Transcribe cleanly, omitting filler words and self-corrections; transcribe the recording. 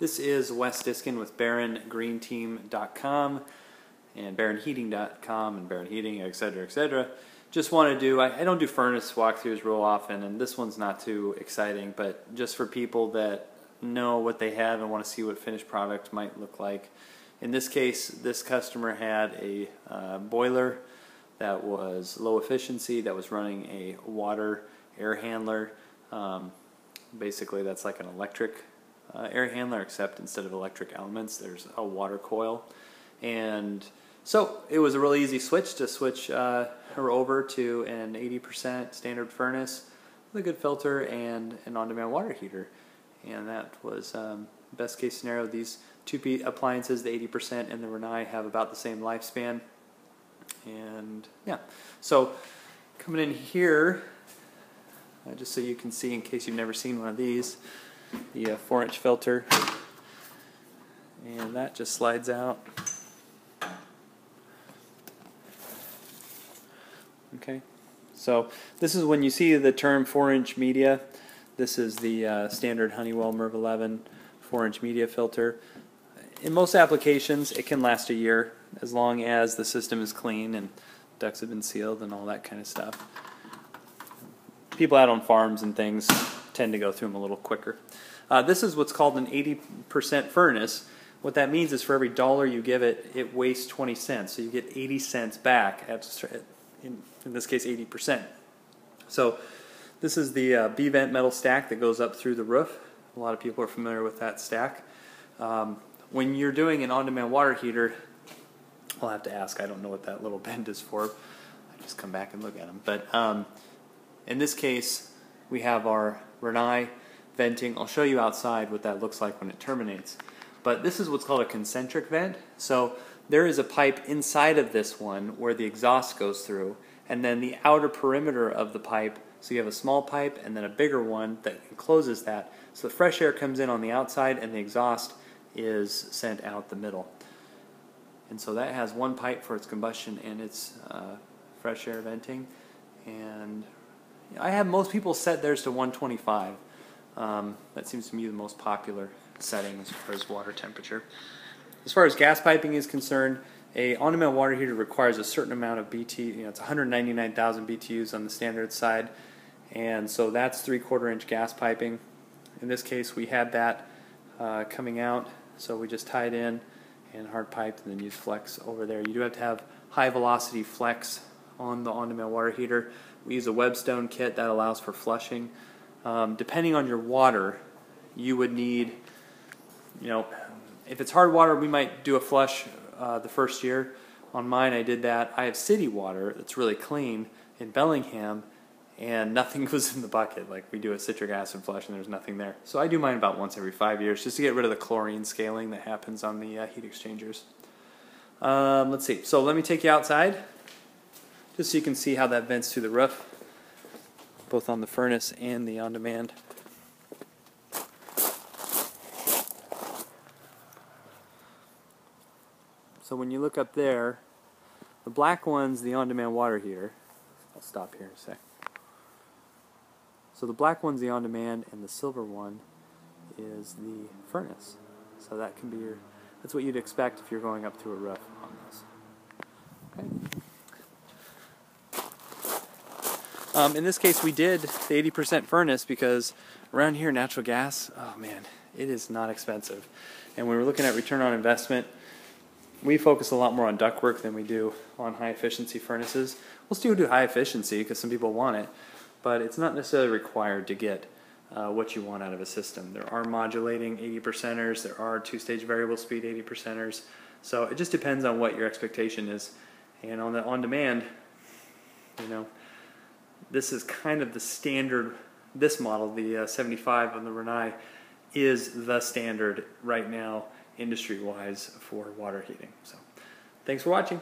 This is Wes Diskin with BaronGreenTeam.com and BaronHeating.com and Baron Heating, etc., etc. Just want to do, I don't do furnace walkthroughs real often, and this one's not too exciting, but just for people that know what they have and want to see what finished product might look like. In this case, this customer had a boiler that was low efficiency, that was running a water air handler. Basically, that's like an electric air handler, except instead of electric elements, there's a water coil. And so it was a really easy switch to switch her over to an 80% standard furnace with a good filter and an on-demand water heater. And that was best case scenario. These two appliances, the 80% and the Rinnai, have about the same lifespan. And yeah, so coming in here, just so you can see, in case you've never seen one of these, the 4-inch filter, and that just slides out. Okay, so this is when you see the term 4-inch media. This is the standard Honeywell MERV 11 4-inch media filter. In most applications, it can last a year as long as the system is clean and ducts have been sealed and all that kind of stuff. People out on farms and things tend to go through them a little quicker. This is what's called an 80% furnace. What that means is for every dollar you give it, it wastes 20 cents. So you get 80 cents back, in this case 80%. So this is the B-vent metal stack that goes up through the roof. A lot of people are familiar with that stack. When you're doing an on-demand water heater, I'll have to ask, I don't know what that little bend is for. I just come back and look at them. But in this case, we have our Rinnai venting. I'll show you outside what that looks like when it terminates. But this is what's called a concentric vent. So there is a pipe inside of this one where the exhaust goes through, and then the outer perimeter of the pipe, so you have a small pipe and then a bigger one that encloses that. So the fresh air comes in on the outside and the exhaust is sent out the middle. And so that has one pipe for its combustion and its fresh air venting. And I have most people set theirs to 125. That seems to me the most popular setting as far as water temperature. As far as gas piping is concerned, a on-demand water heater requires a certain amount of BT. It's 199,000 BTUs on the standard side, and so that's 3/4 inch gas piping. In this case, we had that coming out, so we just tied in and hard piped and then used flex over there. You do have to have high velocity flex on the on-demand water heater. We use a Webstone kit that allows for flushing. Depending on your water, you would need, if it's hard water, we might do a flush the first year. On mine, I did that. I have city water that's really clean in Bellingham, and nothing goes in the bucket. Like, we do a citric acid flush and there's nothing there. So I do mine about once every 5 years just to get rid of the chlorine scaling that happens on the heat exchangers. Let's see. So let me take you outside just so you can see how that vents through the roof, both on the furnace and the on-demand. So when you look up there, the black one's the on-demand water heater. I'll stop here a sec. So the black one's the on-demand, and the silver one is the furnace. So that can be that's what you'd expect if you're going up through a roof on this. Okay. In this case, we did the 80% furnace because around here, natural gas, oh man, it is not expensive. And when we're looking at return on investment, we focus a lot more on ductwork than we do on high efficiency furnaces. We'll still do high efficiency because some people want it, but it's not necessarily required to get what you want out of a system. There are modulating 80%ers, there are two-stage variable speed 80%ers, so it just depends on what your expectation is. And on the on-demand, this is kind of the standard. This model, the 75 on the Rinnai, is the standard right now industry-wise for water heating. So, thanks for watching.